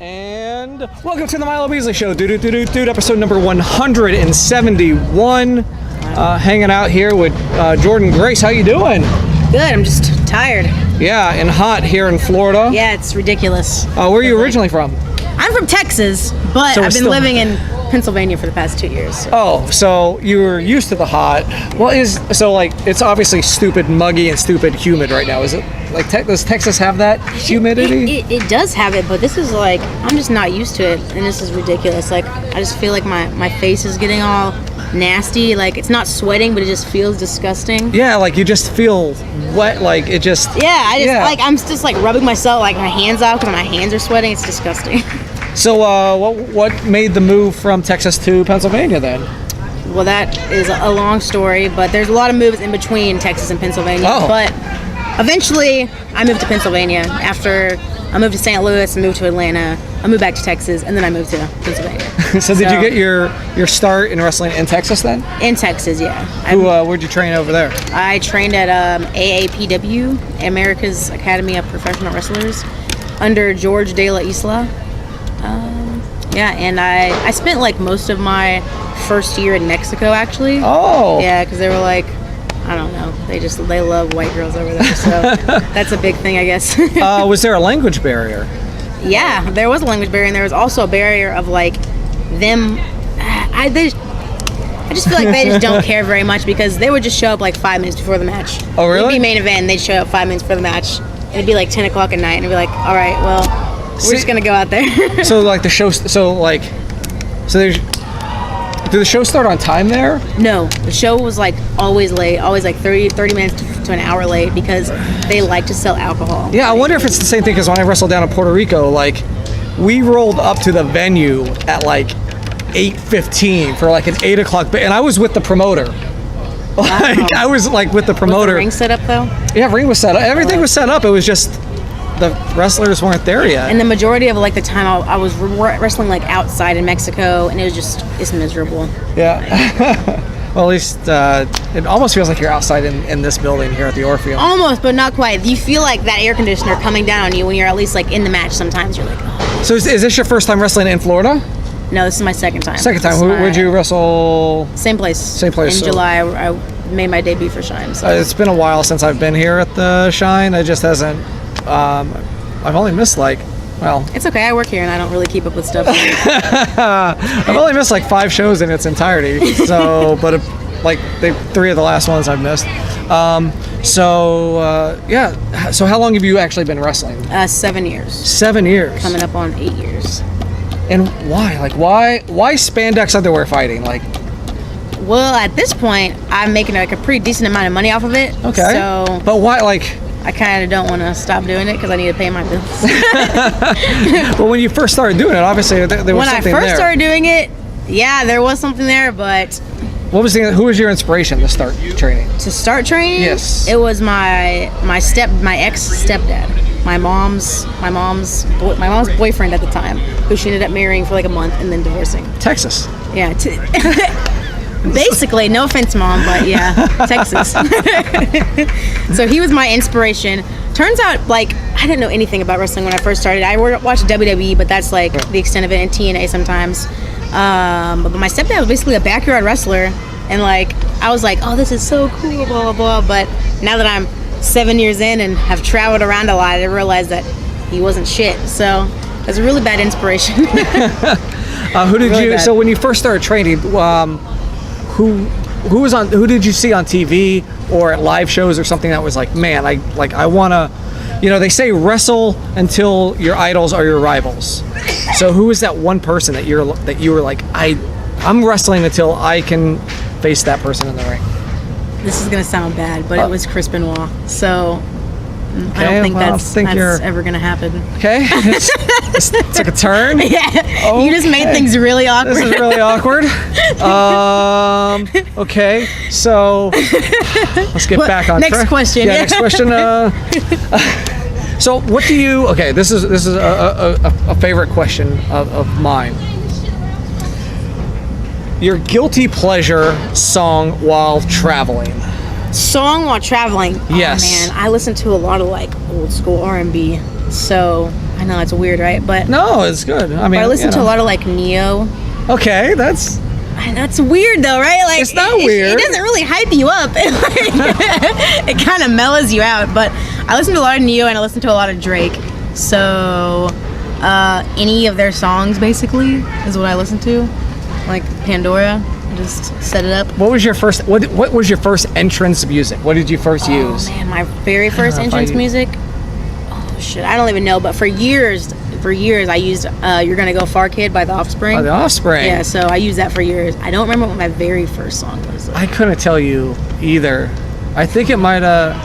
And welcome to the Milo Beasley Show, dude, episode number 171. Hanging out here with Jordynne Grace. How you doing? Good, I'm just tired. Yeah, and hot here in Florida. Yeah, it's ridiculous. Where are you originally from? I'm from Texas, but I've been living in Pennsylvania for the past 2 years. So. Oh, so you were used to the hot. Well, it's obviously stupid muggy and stupid humid right now. Is it like does Texas have that humidity? It does have it, but this is like I'm just not used to it, and this is ridiculous. Like I just feel like my face is getting all nasty. Like it's not sweating, but it just feels disgusting. Yeah, like you just feel wet. Like it just. Yeah, like I'm just like rubbing myself, like my hands out because my hands are sweating. It's disgusting. So, what made the move from Texas to Pennsylvania then? Well, that is a long story, but there's a lot of moves in between Texas and Pennsylvania. Oh. But eventually, I moved to Pennsylvania. After I moved to St. Louis, I moved to Atlanta, I moved back to Texas, and then I moved to Pennsylvania. So did you get your start in wrestling in Texas then? In Texas, yeah. Where'd you train over there? I trained at AAPW, America's Academy of Professional Wrestlers, under George De La Isla. And I spent like most of my first year in Mexico actually. Oh. Yeah, because they were like, I don't know, they love white girls over there, so that's a big thing, I guess. Was there a language barrier? Yeah, there was a language barrier, and there was also a barrier of like them. I just feel like they just don't care very much because they would just show up like 5 minutes before the match. Oh, really? It'd be main event, and they'd show up 5 minutes before the match. And it'd be like 10 o'clock at night, and it'd be like, all right, well. We're just gonna go out there. So like the show, do the show start on time there? No, the show was like always late, always like 30 minutes to an hour late because they like to sell alcohol. Yeah, I wonder if it's the same thing because when I wrestled down in Puerto Rico, like we rolled up to the venue at like 8:15 for like an 8 o'clock, and I was with the promoter. Like wow. I was like with the promoter. Was the ring set up though? Yeah, ring was set up. Everything was set up. It was just. The wrestlers weren't there yet. And the majority of like the time I was wrestling like outside in Mexico, and it's miserable. Yeah. Well, at least it almost feels like you're outside in this building here at the Orpheum. Almost, but not quite. You feel like that air conditioner coming down on you when you're at least like in the match. Sometimes you're like, oh. So is this your first time wrestling in Florida? No, this is my second time. Second time. Where'd you wrestle? Same place. Same place. In July, I made my debut for Shine. So. It's been a while since I've been here at the Shine. It just hasn't. I've only missed it's okay, I work here and I don't really keep up with stuff. I've only missed like 5 shows in its entirety, so but like 3 of the last ones I've missed. So how long have you actually been wrestling? 7 years. 7 years. Coming up on 8 years. And why spandex underwear fighting? Like, well, at this point I'm making like a pretty decent amount of money off of it. Okay. So but why like I kind of don't want to stop doing it because I need to pay my bills. Well, when you first started doing it, obviously there was something there. When I first started doing it, yeah, there was something there, but... Who was your inspiration to start training? To start training? Yes. It was my ex-stepdad. My mom's boyfriend at the time, who she ended up marrying for like a month and then divorcing. Texas. Yeah. Basically, no offense, Mom, but yeah, Texas. So he was my inspiration. Turns out, like, I didn't know anything about wrestling when I first started. I watched WWE, but that's like the extent of it, and TNA sometimes. But my stepdad was basically a backyard wrestler, and like I was like, oh, this is so cool, blah blah blah. But now that I'm 7 years in and have traveled around a lot, I realized that he wasn't shit. So it's a really bad inspiration. So when you first started training, who did you see on TV or at live shows or something that was like, man, I want to, they say wrestle until your idols are your rivals. So who is that one person that you were like, I'm wrestling until I can face that person in the ring? This is gonna sound bad, but it was Chris Benoit. So okay, I don't think that's ever gonna happen. Okay, it took a turn. Yeah, okay. You just made things really awkward. This is really awkward. Okay, so let's get back on track. Next question. Yeah, next question. So what do you? Okay, this is a favorite question of mine. Your guilty pleasure song while traveling. Song while traveling? Yes. Oh, man, I listen to a lot of like old school R&B. So I know it's weird, right? But No, it's good. I mean, I listen to a lot of like Neo. Okay, that's weird though, right? Like it's not weird. It doesn't really hype you up. It kind of mellows you out. But I listen to a lot of Neo and I listen to a lot of Drake. So any of their songs basically is what I listen to. Like Pandora, just set it up. What was your first entrance music? What did you first use? Oh man, my very first entrance music. Oh shit, I don't even know. But for years I used "You're Gonna Go Far, Kid" by The Offspring. Oh, The Offspring. Yeah, so I used that for years. I don't remember what my very first song was. I couldn't tell you either. I think it might have.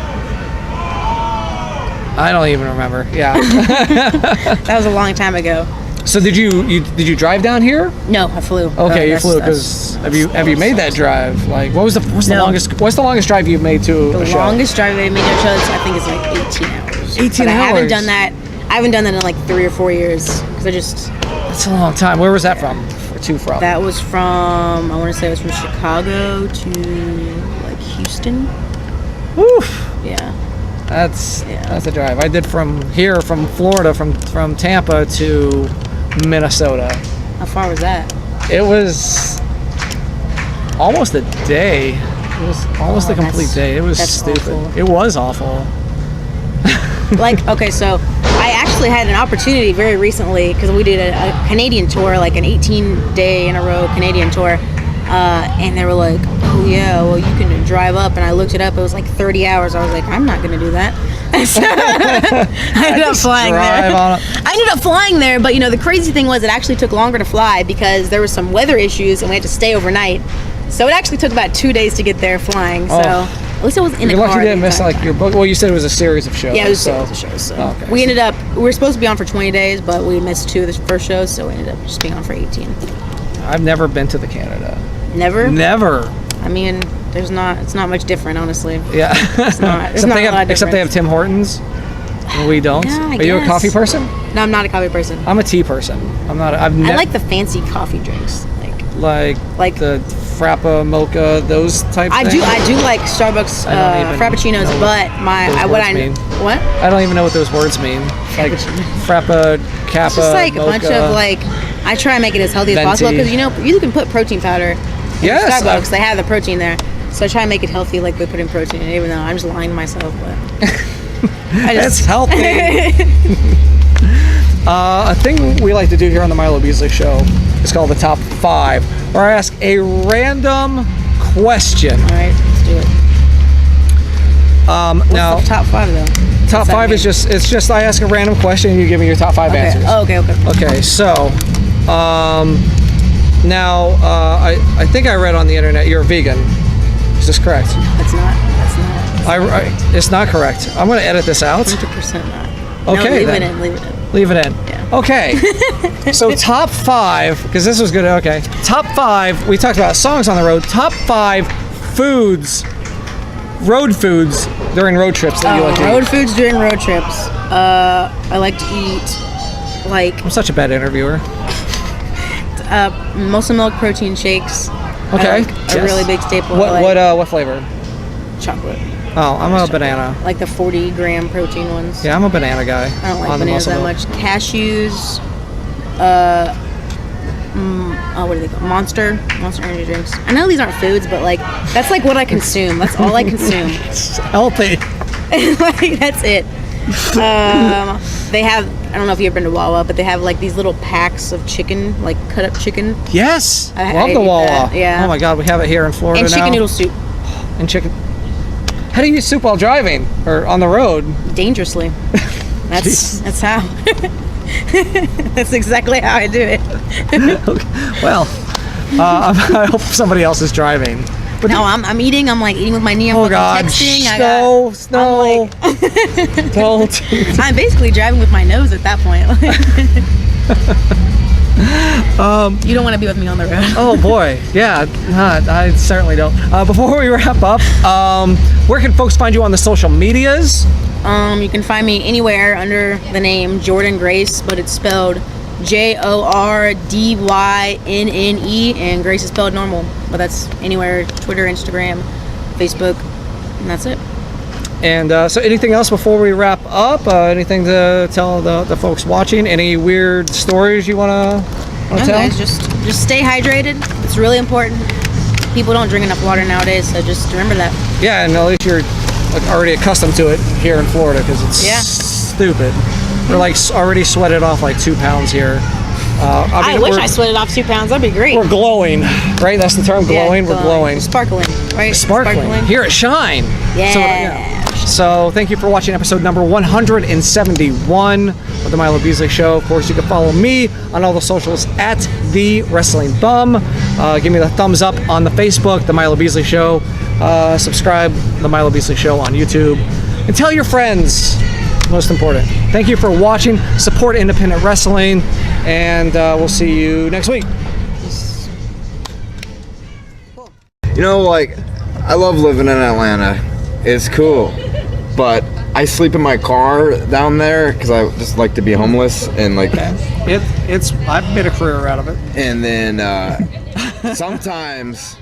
I don't even remember. Yeah. That was a long time ago. So did you drive down here? No, I flew. Okay, you flew because have you made that drive? Like, what's the longest drive you've made to a show? The longest drive I made to a show, I think, is like 18 hours. 18 but hours. I haven't done that in like 3 or 4 years because That's a long time. Where was that from? From? That was from, I want to say it was from Chicago to like Houston. Oof. Yeah. That's a drive. I did from Florida, from Tampa to Minnesota. How far was that? It was almost a day. It was almost a complete day. It was stupid. Awful. It was awful. Like, okay, so I actually had an opportunity very recently because we did a Canadian tour, like an 18-day in a row Canadian tour. And they were like, oh yeah, well you can drive up. And I looked it up, it was like 30 hours. I was like, I'm not gonna do that. So I ended up flying there. I ended up flying there, but you know, the crazy thing was it actually took longer to fly because there were some weather issues and we had to stay overnight. So it actually took about 2 days to get there flying. So at least I was in the car. You're lucky you didn't miss like your book. Well, you said it was a series of shows. Yeah, it was a series of shows. So okay. We were supposed to be on for 20 days, but we missed 2 of the first shows, so we ended up just being on for 18. I've never been to the Canada. Never? Never. I mean, it's not much different, honestly. Yeah. It's not a lot different. Except they have Tim Hortons. We don't. Yeah, Are you a coffee person? No, I'm not a coffee person. I'm a tea person. I like the fancy coffee drinks, like the frappa, mocha, those type. I do like Starbucks frappuccinos, but what? I don't even know what those words mean. Like frappa, kappa, it's just like mocha, a bunch of like. I try and make it as healthy as possible because you can put protein powder. Yes, Starbucks, they have the protein there, so I try and make it healthy, like they put in protein. Even though I'm just lying to myself, but it's healthy. A thing we like to do here on the Milo Beasley Show is called the Top 5, where I ask a random question. All right, let's do it. What's now, the top 5 though? Top 5 is just I ask a random question and you give me your top 5 answers. Oh, okay. Okay, so now I think I read on the internet you're a vegan. Is this correct? That's not. It's not correct. I'm going to edit this out. 100% not. Okay, no, leave it in. Yeah. Okay. So top 5, because this was good. Okay. Top 5. We talked about songs on the road. Top 5 foods, road foods during road trips that you like to eat. Road foods during road trips. I like to eat like. I'm such a bad interviewer. Muscle milk protein shakes. Okay. A really big staple. What flavor? Chocolate. Oh, I'm a banana. Like the 40-gram protein ones. Yeah, I'm a banana guy. I don't like bananas that much. Cashews. What do they call Monster energy drinks. I know these aren't foods, but like that's like what I consume. That's all I consume. It's healthy. Like that's it. They have, I don't know if you've ever been to Wawa, but they have like these little packs of chicken, like cut up chicken. Yes, love the Wawa. Yeah. Oh my God, we have it here in Florida now. And chicken noodle soup. And chicken. How do you eat soup while driving or on the road? Dangerously. That's how. That's exactly how I do it. Okay. Well, I hope somebody else is driving. But no, I'm eating. I'm like eating with my knee. I'm texting. No. Don't. I'm basically driving with my nose at that point. You don't want to be with me on the road. Oh boy, yeah, I certainly don't. Before we wrap up, where can folks find you on the social medias? You can find me anywhere under the name Jordynne Grace, but it's spelled JORDYNNE, and Grace is spelled normal. But that's anywhere: Twitter, Instagram, Facebook, and that's it. And so anything else before we wrap up? Anything to tell the folks watching? Any weird stories you want to tell? Guys, just stay hydrated. It's really important. People don't drink enough water nowadays, so just remember that. Yeah, and at least you're like already accustomed to it here in Florida because it's stupid. We're like already sweated off like 2 pounds here. I wish I sweated off 2 pounds. That'd be great. We're glowing, right? That's the term, glowing. Yeah, We're glowing. Sparkling, right? Sparkling. Here at Shine. Yeah. So thank you for watching episode number 171 of the Milo Beasley Show. Of course, you can follow me on all the socials at The Wrestling Bum. Give me the thumbs up on the Facebook, The Milo Beasley Show. Subscribe The Milo Beasley Show on YouTube. And tell your friends. Most important. Thank you for watching. Support independent wrestling. And we'll see you next week. You know, like, I love living in Atlanta. It's cool. But I sleep in my car down there because I just like to be homeless and like. I've made a career out of it. And then sometimes